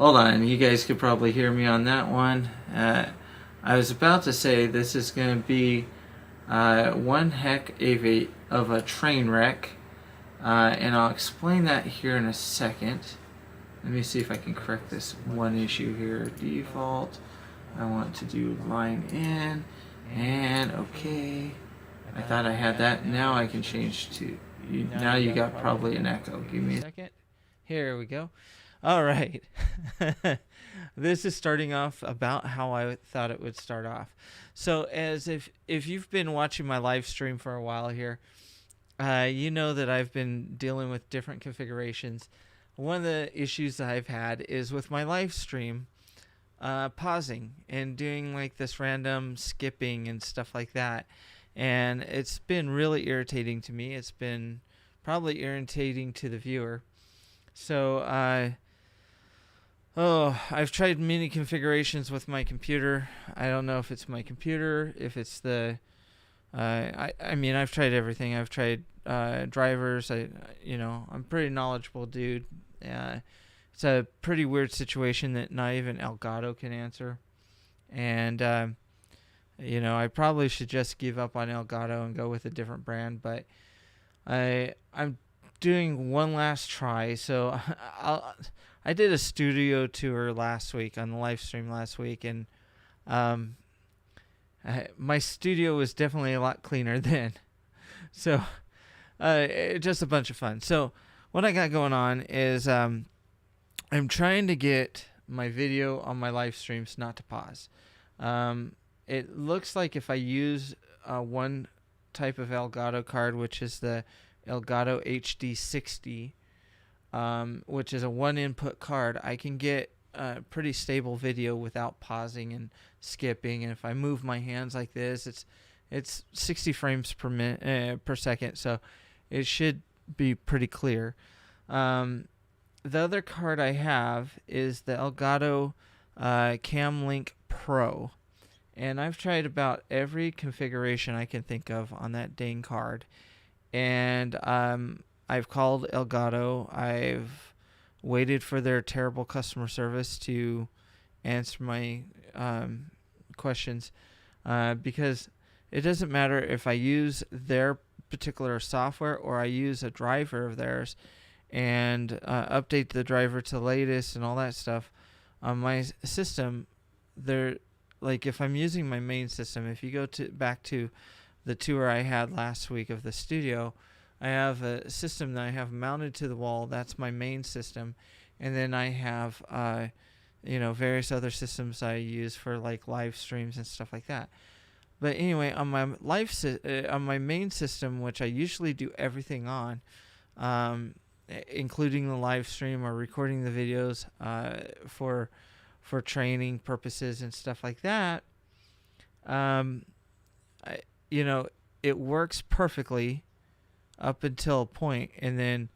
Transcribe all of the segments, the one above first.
Hold on, you guys could probably hear me on that one. I was about to say this is going to be one heck of a train wreck, and I'll explain that here in a second. Let me see if I can correct this one issue here. Default. I want to do line in, and okay. I thought I had that. Now I can change to. Now you got probably an echo. Give me a second. Here we go. All right. This is starting off about how I thought it would start off. So as if you've been watching my live stream for a while here, you know that I've been dealing with different configurations. One of the issues that I've had is with my live stream pausing and doing like this random skipping and stuff like that. And it's been really irritating to me. It's been probably irritating to the viewer. So I've tried many configurations with my computer. I don't know if it's my computer, if it's the I mean, I've tried everything. I've tried drivers. I'm a pretty knowledgeable dude. It's a pretty weird situation that not even Elgato can answer. And I probably should just give up on Elgato and go with a different brand, but I'm doing one last try. So I did a studio tour last week on the live stream last week, and my studio was definitely a lot cleaner then. So just a bunch of fun. So what I got going on is I'm trying to get my video on my live streams not to pause. It looks like if I use one type of Elgato card, which is the Elgato HD60, which is a one input card, I can get pretty stable video without pausing and skipping. And if I move my hands like this, it's 60 frames per second, so it should be pretty clear. The other card I have is the Elgato CamLink Pro. And I've tried about every configuration I can think of on that dang card. And I've called Elgato. I've waited for their terrible customer service to answer my questions. Because it doesn't matter if I use their particular software or I use a driver of theirs and update the driver to the latest and all that stuff. On my system, like if I'm using my main system, if you go back to the tour I had last week of the studio, I have a system that I have mounted to the wall. That's my main system. And then I have, various other systems I use for like live streams and stuff like that. But anyway, on my on my main system, which I usually do everything on, including the live stream or recording the videos for training purposes and stuff like that, it works perfectly up until a point, and then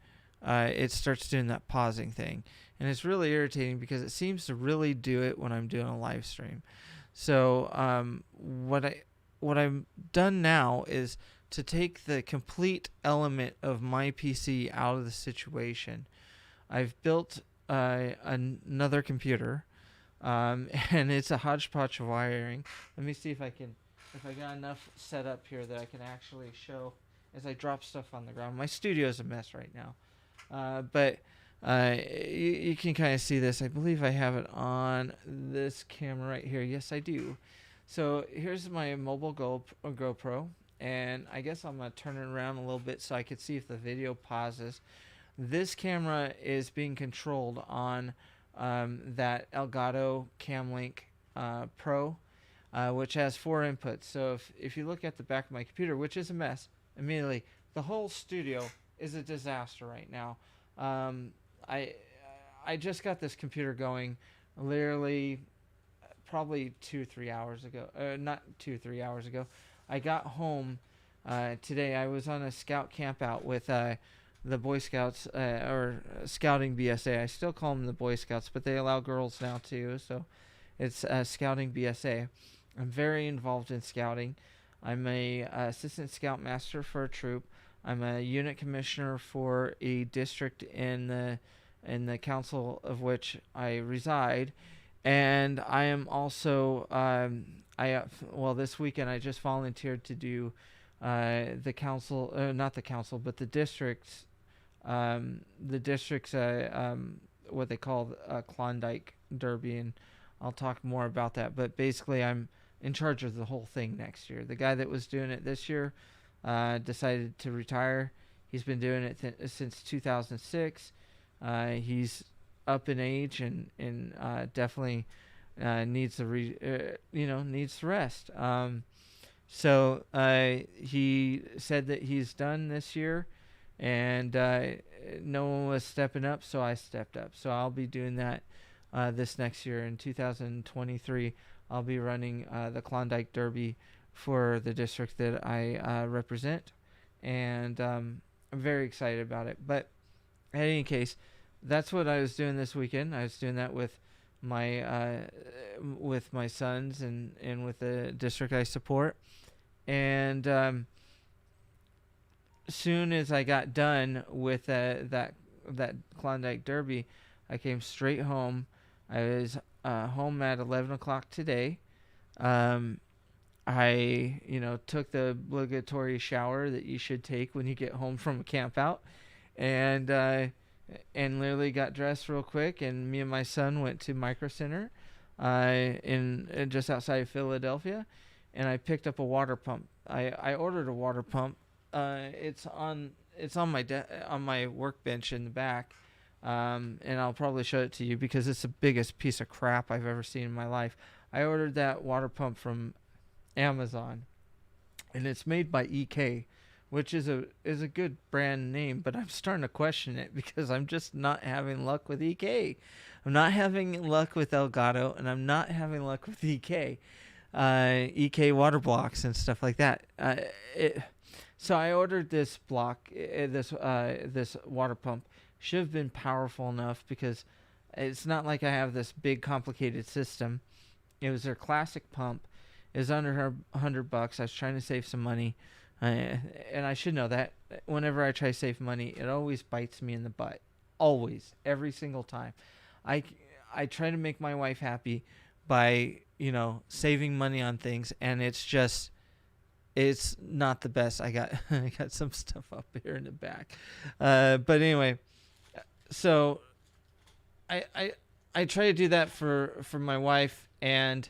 it starts doing that pausing thing. And it's really irritating because it seems to really do it when I'm doing a live stream. So what I've done now is to take the complete element of my PC out of the situation. I've built another computer, and it's a hodgepodge of wiring. Let me see if I got enough set up here that I can actually show as I drop stuff on the ground. My studio's a mess right now, but you can kind of see this. I believe I have it on this camera right here. Yes, I do. So here's my mobile GoPro, and I guess I'm going to turn it around a little bit so I can see if the video pauses. This camera is being controlled on that Elgato CamLink Pro, which has 4 inputs. So if you look at the back of my computer, which is a mess, immediately the whole studio is a disaster right now. I just got this computer going literally probably 2-3 hours ago. Not 2-3 hours ago. I got home today. I was on a scout camp out with the Boy Scouts, or Scouting BSA. I still call them the Boy Scouts, but they allow girls now too, so it's Scouting BSA. I'm very involved in scouting. I'm a assistant scoutmaster for a troop. I'm a unit commissioner for a district in the in the council of which I reside, and I am also this weekend I just volunteered to do the council, not the council, but the district's what they call Klondike Derby, and I'll talk more about that. But basically, I'm in charge of the whole thing next year. The guy that was doing it this year decided to retire. He's been doing it since 2006. He's up in age and definitely needs needs rest. So he said that he's done this year, and no one was stepping up, so I stepped up. So I'll be doing that this next year in 2023. I'll be running the Klondike Derby for the district that I represent, and I'm very excited about it. But in any case, that's what I was doing this weekend. I was doing that with my sons and with the district I support. And soon as I got done with that Klondike Derby, I came straight home. I was home at 11 o'clock today. I took the obligatory shower that you should take when you get home from a camp out, and literally got dressed real quick, and me and my son went to Micro Center in just outside of Philadelphia, and I picked up a water pump. I ordered a water pump. It's on my workbench in the back, and I'll probably show it to you because it's the biggest piece of crap I've ever seen in my life. I ordered that water pump from Amazon, and it's made by EK, which is a good brand name, but I'm starting to question it because I'm just not having luck with EK. I'm not having luck with Elgato, and I'm not having luck with EK. EK water blocks and stuff like that. So I ordered this block, this water pump. Should have been powerful enough because it's not like I have this big complicated system. It was their classic pump. It was under $100. I was trying to save some money, and I should know that whenever I try to save money, it always bites me in the butt. Always, every single time. I try to make my wife happy by saving money on things, and it's not the best. I got some stuff up here in the back, but anyway, so I try to do that for my wife, and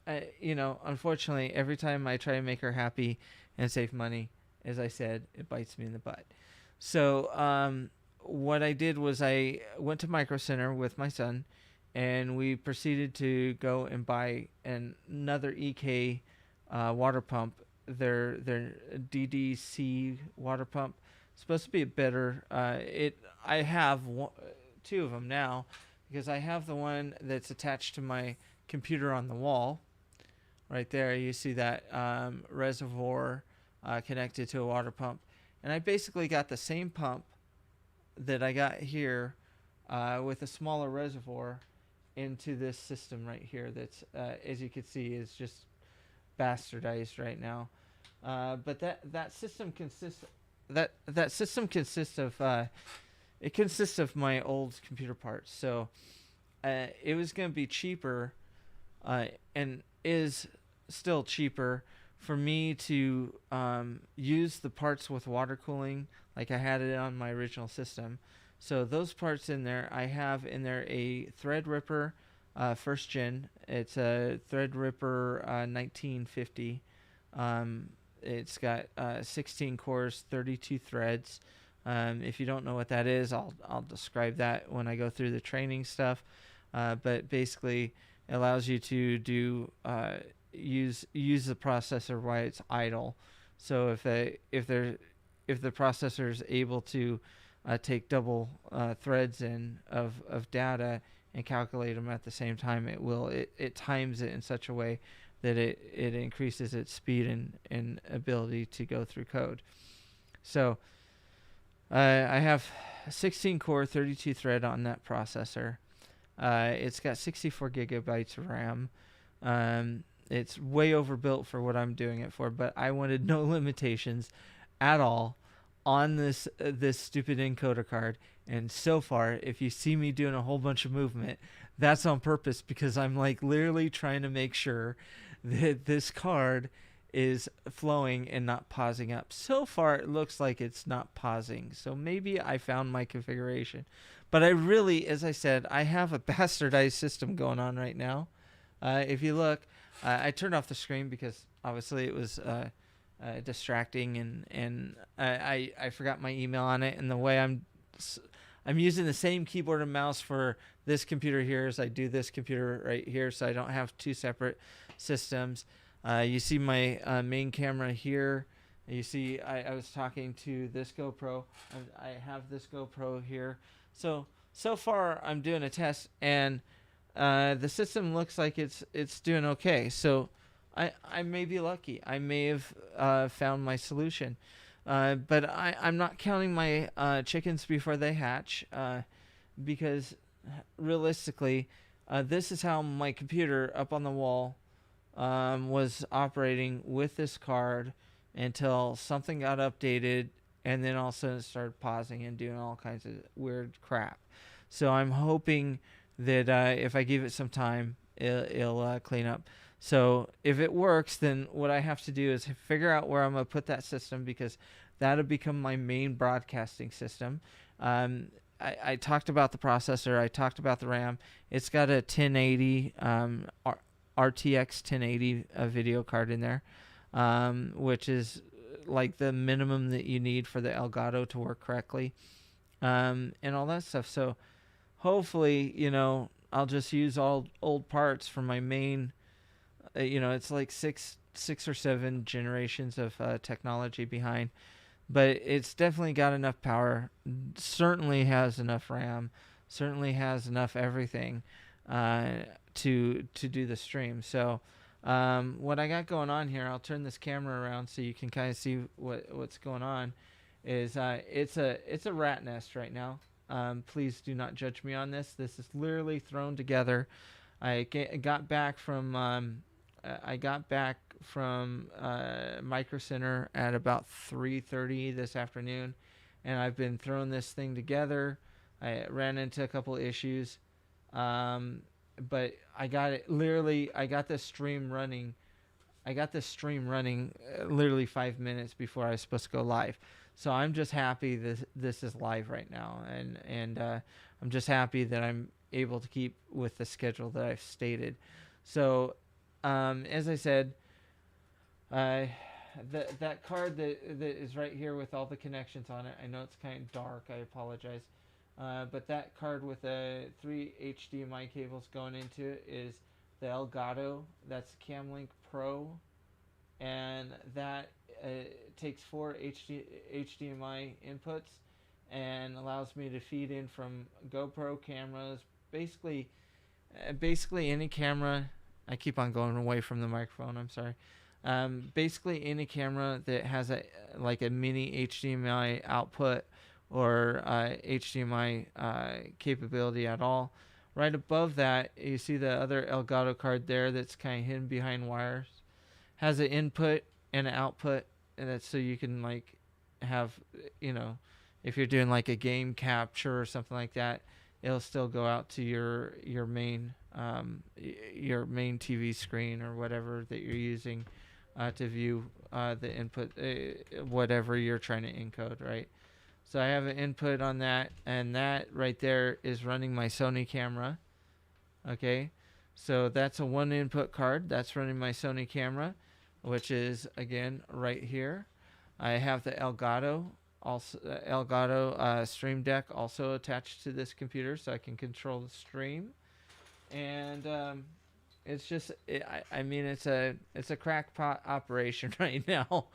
unfortunately, every time I try to make her happy and save money, as I said, it bites me in the butt. So what I did was I went to Micro Center with my son, and we proceeded to go and buy another EK water pump. Their DDC water pump. It's supposed to be better. I have two of them now because I have the one that's attached to my computer on the wall. Right there, you see that reservoir connected to a water pump, and I basically got the same pump that I got here with a smaller reservoir into this system right here that's as you can see is just bastardized right now, but that system consists of my old computer parts. So it was going to be cheaper and is still cheaper for me to use the parts with water cooling like I had it on my original system. So those parts in there, I have in there a Threadripper first gen. It's a Threadripper 1950. It's got 16 cores, 32 threads. If you don't know what that is, I'll describe that when I go through the training stuff. But basically, it allows you to do use the processor while it's idle. So if the processor is able to take double threads of data and calculate them at the same time, it times it in such a way that it increases its speed and ability to go through code. So I have 16 core 32 thread on that processor. It's got 64 gigabytes of RAM. It's way overbuilt for what I'm doing it for, but I wanted no limitations at all on this stupid encoder card, And so far, if you see me doing a whole bunch of movement, that's on purpose, because I'm like literally trying to make sure that this card is flowing and not pausing up. So far, it looks like it's not pausing. So maybe I found my configuration. But I really, as I said, I have a bastardized system going on right now. If you look, I turned off the screen because obviously it was distracting, and I forgot my email on it. And the way I'm using the same keyboard and mouse for this computer here as I do this computer right here, so I don't have two separate systems. You see my main camera here. You see I was talking to this GoPro. I have this GoPro here. So far I'm doing a test, and the system looks like it's doing okay. So I may be lucky. I may have found my solution. But I'm not counting my chickens before they hatch, because realistically, this is how my computer up on the wall was operating with this card until something got updated, and then all of a sudden it started pausing and doing all kinds of weird crap. So I'm hoping that if I give it some time, it'll clean up. So if it works, then what I have to do is figure out where I'm going to put that system, because that'll become my main broadcasting system. I talked about the processor. I talked about the RAM. It's got a 1080 RTX 1080 video card in there, which is like the minimum that you need for the Elgato to work correctly, and all that stuff. So hopefully, I'll just use all old parts for my main. It's like six or seven generations of technology behind, but it's definitely got enough power. Certainly has enough RAM. Certainly has enough everything to do the stream. So what I got going on here, I'll turn this camera around so you can kind of see what's going on. Is it's a rat nest right now. Please do not judge me on this. This is literally thrown together. I got back from Micro Center at about 3:30 this afternoon, and I've been throwing this thing together. I ran into a couple issues, but I got it. Literally, I got this stream running. Literally 5 minutes before I was supposed to go live. So I'm just happy this is live right now, and I'm just happy that I'm able to keep with the schedule that I've stated. So as I said, that card that is right here with all the connections on it, I know it's kind of dark, I apologize, but that card with the 3 HDMI cables going into it is the Elgato. That's Camlink Pro, and that takes 4 HDMI inputs and allows me to feed in from GoPro cameras, basically any camera. I keep on going away from the microphone, I'm sorry. Basically any camera that has a mini HDMI output or HDMI capability at all. Right above that, you see the other Elgato card there that's kind of hidden behind wires. Has an input and an output, and that's so you can have, if you're doing like a game capture or something like that, it'll still go out to your main TV screen or whatever that you're using to view the input, whatever you're trying to encode, right? So I have an input on that, and that right there is running my Sony camera. Okay, so that's a one input card that's running my Sony camera, which is again right here. I have the Elgato Stream Deck also attached to this computer, so I can control the stream. And it's just, it's a crackpot operation right now.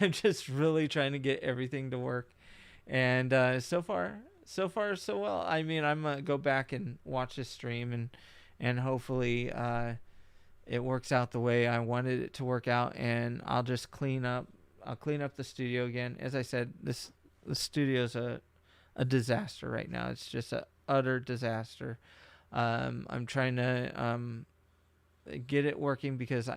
I'm just really trying to get everything to work, and so far so well. I'm gonna go back and watch this stream, and hopefully it works out the way I wanted it to work out, and I'll just clean up the studio again. As I said, the studio's a disaster right now. It's just a utter disaster. I'm trying to get it working, because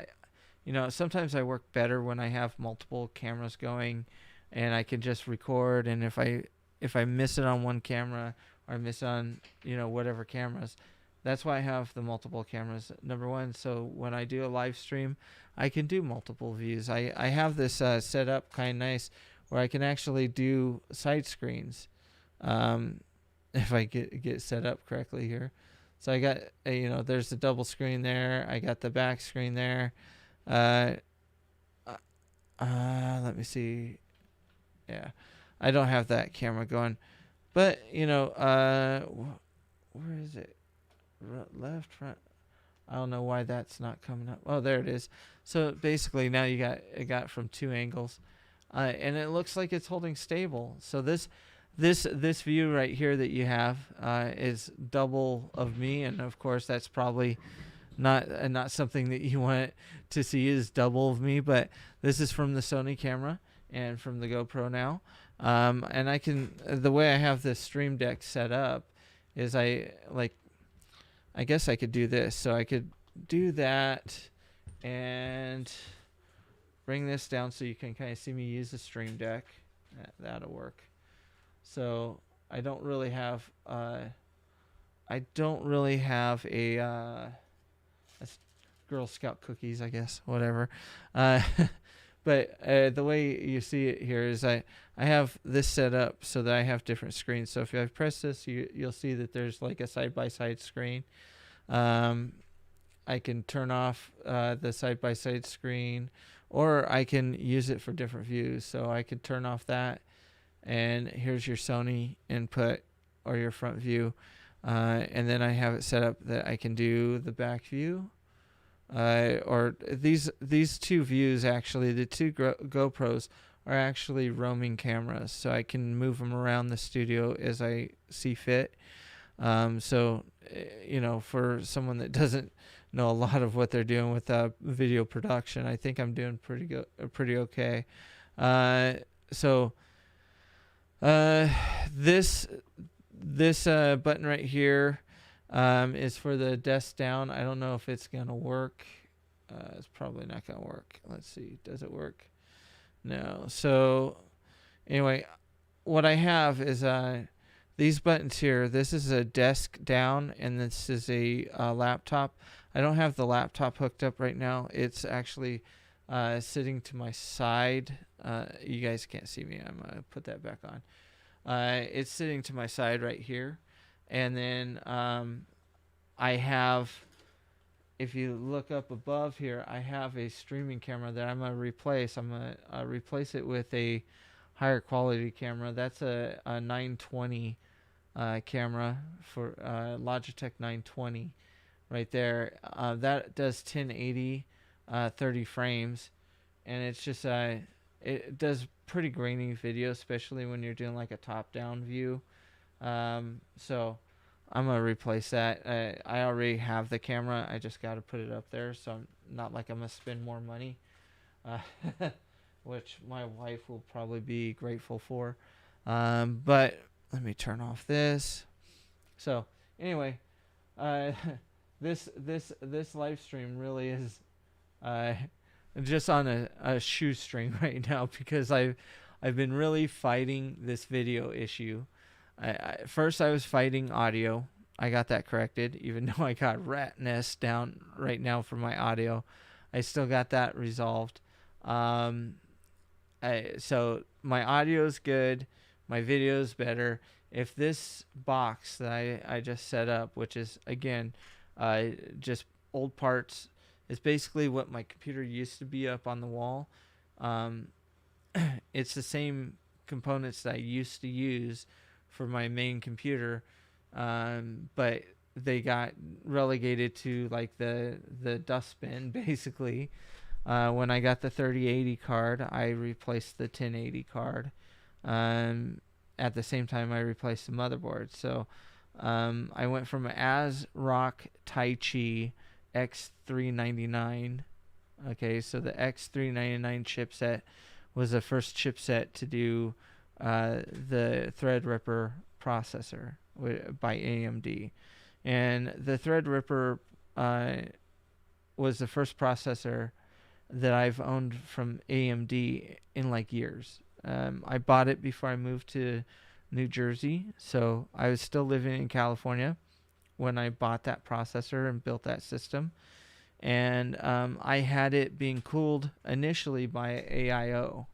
sometimes I work better when I have multiple cameras going and I can just record, and if I if I miss it on one camera or I miss it on, whatever cameras. That's why I have the multiple cameras. Number one, so when I do a live stream, I can do multiple views. I have this set up kind of nice where I can actually do side screens, if I get set up correctly here. So I got, there's the double screen there. I got the back screen there. Let me see. Yeah, I don't have that camera going, but where is it? Left, front. I don't know why that's not coming up. Oh, there it is. So basically now it got from two angles, and it looks like it's holding stable. So this view right here that you have is double of me, and of course that's probably not something that you want to see is double of me. But this is from the Sony camera and from the GoPro now, and I can, the way I have this Stream Deck set up is I guess I could do this. So I could do that and bring this down so you can kind of see me use the Stream Deck. That'll work. So I don't really have a Girl Scout cookies, I guess, whatever. But the way you see it here is I have this set up so that I have different screens. So if I press this, you'll see that there's like a side-by-side screen. I can turn off the side-by-side screen, or I can use it for different views. So I could turn off that, and here's your Sony input or your front view. And then I have it set up that I can do the back view. Or these two views, actually, the two GoPros are actually roaming cameras, so I can move them around the studio as I see fit. So, for someone that doesn't know a lot of what they're doing with video production, I think I'm doing pretty okay. This button right here is for the desk down. I don't know if it's gonna work. It's probably not gonna work. Let's see. Does it work? No. So anyway, what I have is these buttons here. This is a desk down, and this is a laptop. I don't have the laptop hooked up right now. It's actually sitting to my side. You guys can't see me. I'm gonna put that back on. It's sitting to my side right here. And then I have, if you look up above here, I have a streaming camera that I'm going to replace. I'm going to replace it with a higher quality camera. That's a 920 camera for Logitech 920 right there. That does 1080, 30 frames. And it's just, it does pretty grainy video, especially when you're doing like a top-down view. So I'm gonna replace that. I already have the camera. I just got to put it up there, so I'm not like I'm gonna spend more money, which my wife will probably be grateful for. But let me turn off this. So anyway, this live stream really is just on a shoestring right now, because I've been really fighting this video issue. First, I was fighting audio. I got that corrected, even though I got rat nest down right now for my audio. I still got that resolved. So my audio is good. My video is better. If this box that I just set up, which is, again, just old parts, is basically what my computer used to be up on the wall. It's the same components that I used to use for my main computer, but they got relegated to like the dustbin basically. When I got the 3080 card, I replaced the 1080 card. At the same time, I replaced the motherboard. So I went from an ASRock Taichi X399. Okay, so the X399 chipset was the first chipset to do the Threadripper processor by AMD. And the Threadripper was the first processor that I've owned from AMD in like years. I bought it before I moved to New Jersey. So I was still living in California when I bought that processor and built that system. And I had it being cooled initially by AIO.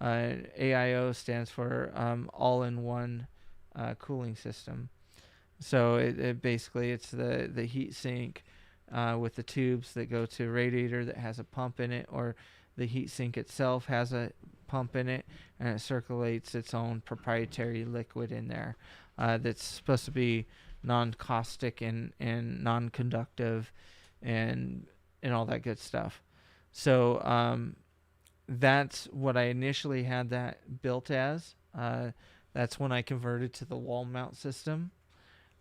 AIO stands for all-in-one cooling system. So it basically it's the heat sink with the tubes that go to a radiator that has a pump in it, or the heat sink itself has a pump in it, and it circulates its own proprietary liquid in there that's supposed to be non-caustic and non-conductive and all that good stuff. So that's what I initially had that built as. That's when I converted to the wall mount system.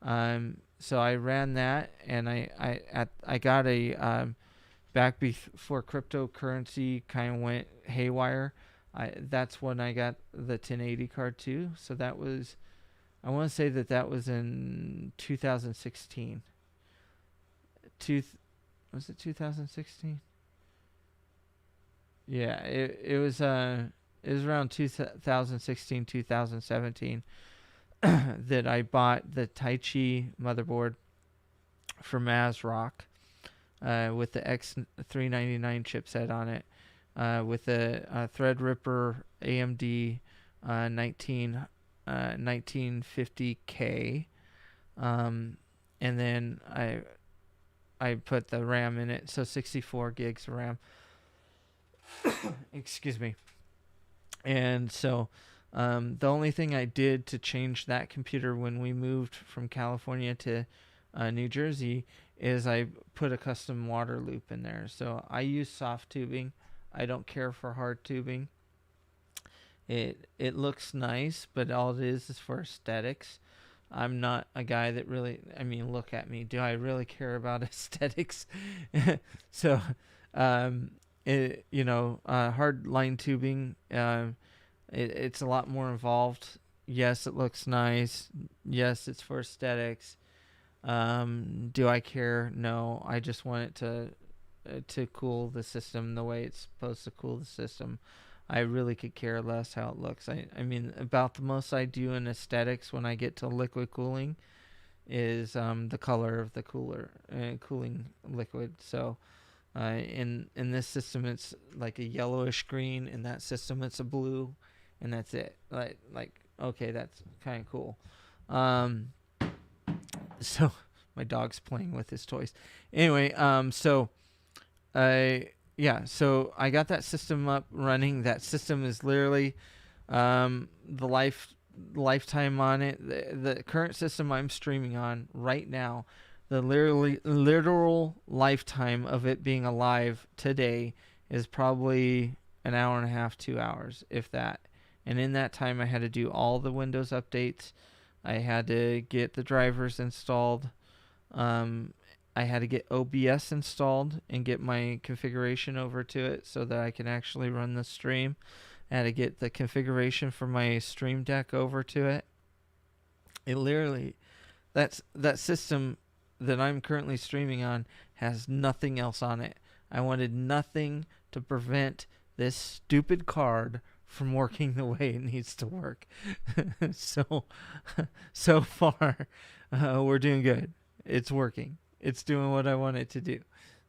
So I ran that, and I got a back before cryptocurrency kind of went haywire. That's when I got the 1080 card too. So that was, I want to say that was in 2016. Was it 2016? Yeah, it was around 2016, 2017 that I bought the Tai Chi motherboard from ASRock with the X399 chipset on it, with the Threadripper AMD 1950K, and then I put the RAM in it, so 64 gigs of RAM. Excuse me. And so the only thing I did to change that computer when we moved from California to New Jersey is I put a custom water loop in there. So I use soft tubing. I don't care for hard tubing. It looks nice, but all it is for aesthetics. I'm not a guy that really, I mean, look at me. Do I really care about aesthetics? So, hard line tubing, it's a lot more involved. Yes, it looks nice. Yes, it's for aesthetics. Do I care? No, I just want it to cool the system the way it's supposed to cool the system. I really could care less how it looks. I mean, about the most I do in aesthetics when I get to liquid cooling is the color of the cooling liquid. So in this system, it's like a yellowish green. In that system, it's a blue, and that's it. Like okay, that's kind of cool. So my dog's playing with his toys. Anyway, so I got that system up running. That system is literally the lifetime on it. The current system I'm streaming on right now, the literal lifetime of it being alive today is probably an hour and a half, 2 hours, if that. And in that time, I had to do all the Windows updates. I had to get the drivers installed. I had to get OBS installed and get my configuration over to it so that I can actually run the stream. I had to get the configuration for my Stream Deck over to it. It literally, that system that I'm currently streaming on has nothing else on it. I wanted nothing to prevent this stupid card from working the way it needs to work. So far, we're doing good. It's working. It's doing what I want it to do.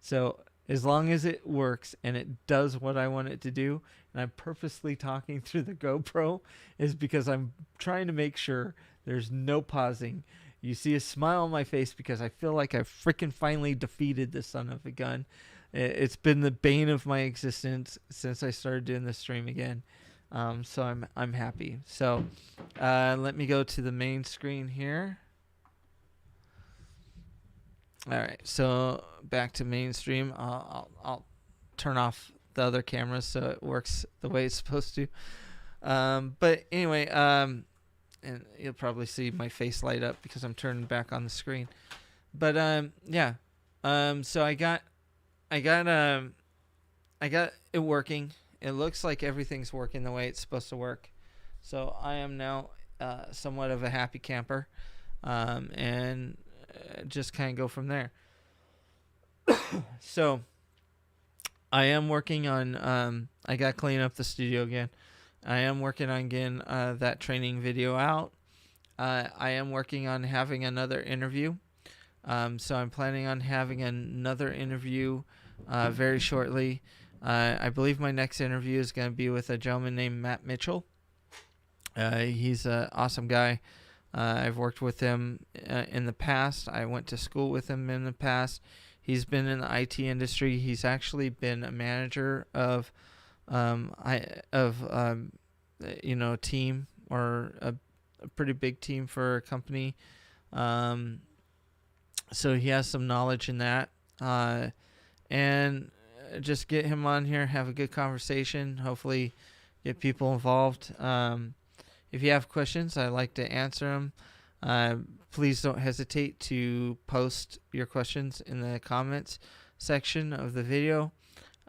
So as long as it works and it does what I want it to do, and I'm purposely talking through the GoPro, is because I'm trying to make sure there's no pausing. You see a smile on my face because I feel like I've freaking finally defeated this son of a gun. It's been the bane of my existence since I started doing the stream again. So I'm happy. So let me go to the main screen here. All right, so back to mainstream. I'll turn off the other cameras so it works the way it's supposed to. But anyway, and you'll probably see my face light up because I'm turning back on the screen. But so I got it working. It looks like everything's working the way it's supposed to work. So I am now somewhat of a happy camper, and just kind of go from there. So I am working on I got to clean up the studio again. I am working on getting that training video out. I am working on having another interview. So I'm planning on having another interview very shortly. I believe my next interview is going to be with a gentleman named Matt Mitchell. He's an awesome guy. I've worked with him in the past. I went to school with him in the past. He's been in the IT industry. He's actually been a manager of a team, or a pretty big team for a company. So he has some knowledge in that. And just get him on here, have a good conversation, hopefully get people involved. If you have questions, I like to answer them. Please don't hesitate to post your questions in the comments section of the video,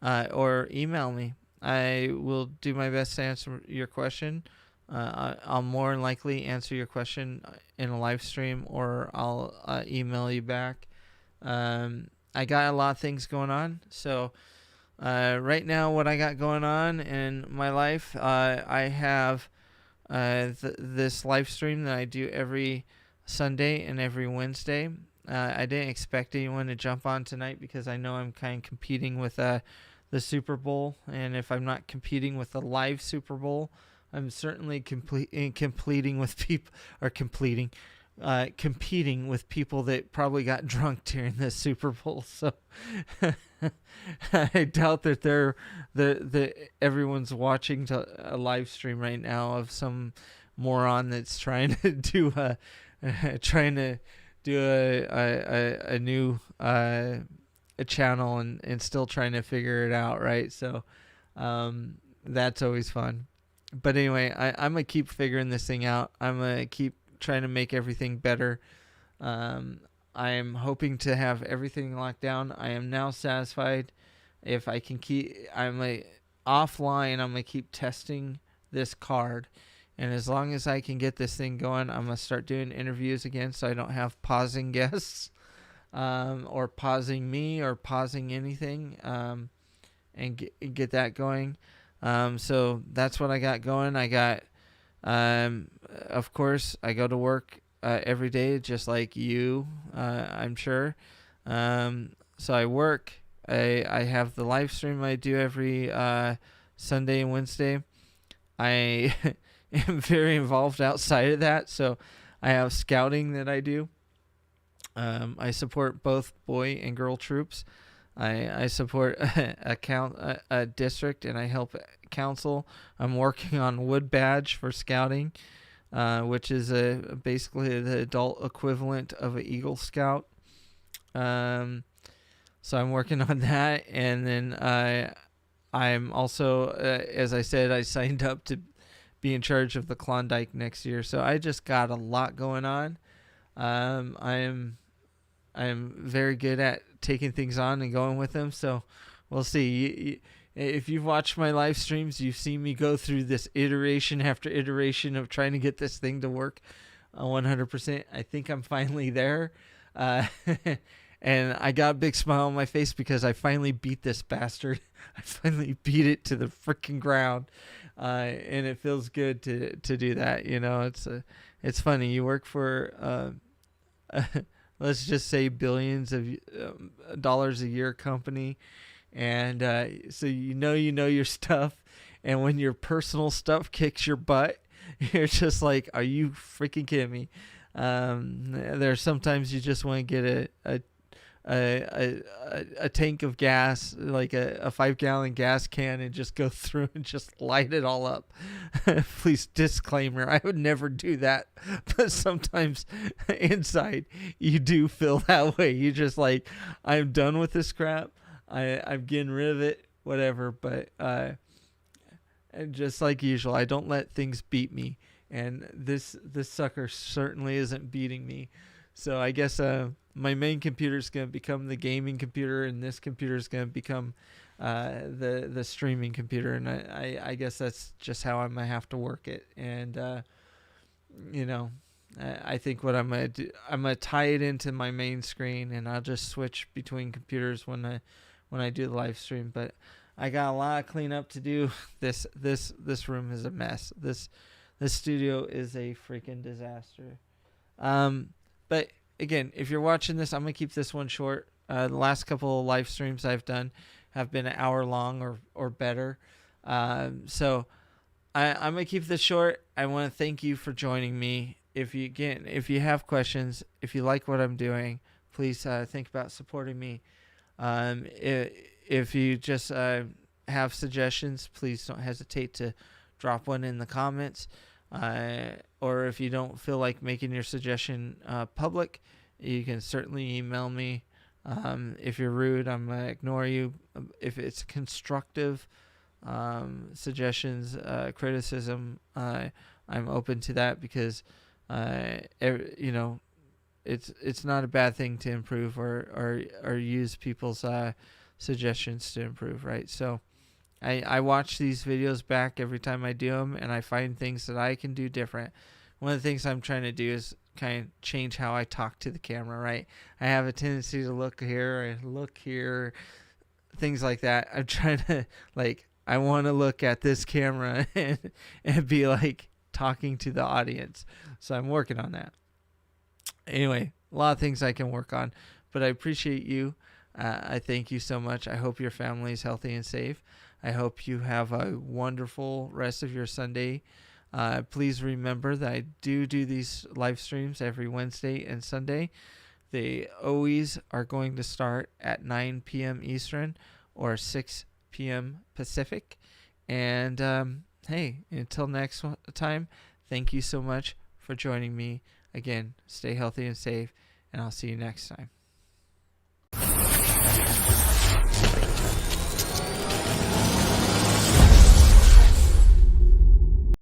or email me. I will do my best to answer your question. I'll more than likely answer your question in a live stream, or I'll email you back. I got a lot of things going on. So right now, what I got going on in my life, I have this live stream that I do every Sunday and every Wednesday. I didn't expect anyone to jump on tonight because I know I'm kind of competing with the Super Bowl. And if I'm not competing with the live Super Bowl, I'm certainly competing with people that probably got drunk during the Super Bowl. So I doubt that everyone's watching a live stream right now of some moron that's trying to do a new a channel and still trying to figure it out, right? So that's always fun. But anyway, I'm going to keep figuring this thing out. I'm going to keep trying to make everything better. I'm hoping to have everything locked down. I am now satisfied. If I can offline, I'm going to keep testing this card. And as long as I can get this thing going, I'm going to start doing interviews again so I don't have pausing guests, or pausing me, or pausing anything, and get that going. So that's what I got going. I got, of course, I go to work every day, just like you, I'm sure. So I work. I have the live stream I do every Sunday and Wednesday. I am very involved outside of that. So I have scouting that I do. I support both boy and girl troops. I support a district, and I help council. I'm working on Wood Badge for scouting, which is basically the adult equivalent of an Eagle Scout. So I'm working on that, and then I'm also, as I said, I signed up to be in charge of the Klondike next year. So I just got a lot going on. I'm very good at taking things on and going with them. So we'll see. If you've watched my live streams, you've seen me go through this iteration after iteration of trying to get this thing to work 100%. I think I'm finally there. And I got a big smile on my face because I finally beat this bastard. I finally beat it to the freaking ground. And it feels good to do that. You know, it's funny. You work for, let's just say billions of dollars a year company. And so you know your stuff. And when your personal stuff kicks your butt, you're just like, are you freaking kidding me? There's sometimes you just want to get a tank of gas, like a 5-gallon gas can, and just go through and just light it all up. Please, disclaimer, I would never do that, but sometimes inside you do feel that way. You just like, I'm done with this crap. I'm getting rid of it, whatever. But and just like usual, I don't let things beat me, and this sucker certainly isn't beating me. So I guess my main computer is going to become the gaming computer, and this computer is going to become the streaming computer. And I guess that's just how I'm going to have to work it. And, I think what I'm going to do, I'm going to tie it into my main screen, and I'll just switch between computers when I do the live stream. But I got a lot of cleanup to do. This room is a mess. This The studio is a freaking disaster. But again, if you're watching this, I'm gonna keep this one short. The last couple of live streams I've done have been an hour long or better. So I'm gonna keep this short. I want to thank you for joining me. If you have questions, if you like what I'm doing, please think about supporting me. If you just have suggestions, please don't hesitate to drop one in the comments. Or if you don't feel like making your suggestion public, you can certainly email me. If you're rude, I'm going to ignore you. If it's constructive suggestions, criticism, I'm open to that because, it's not a bad thing to improve or use people's suggestions to improve, right? So I watch these videos back every time I do them, and I find things that I can do different. One of the things I'm trying to do is kind of change how I talk to the camera, right? I have a tendency to look here and look here, things like that. I'm trying to, I want to look at this camera and be like talking to the audience. So I'm working on that. Anyway, a lot of things I can work on, but I appreciate you. I thank you so much. I hope your family is healthy and safe. I hope you have a wonderful rest of your Sunday. Please remember that I do these live streams every Wednesday and Sunday. They always are going to start at 9 p.m. Eastern or 6 p.m. Pacific. And hey, until next time, thank you so much for joining me. Again, stay healthy and safe, and I'll see you next time.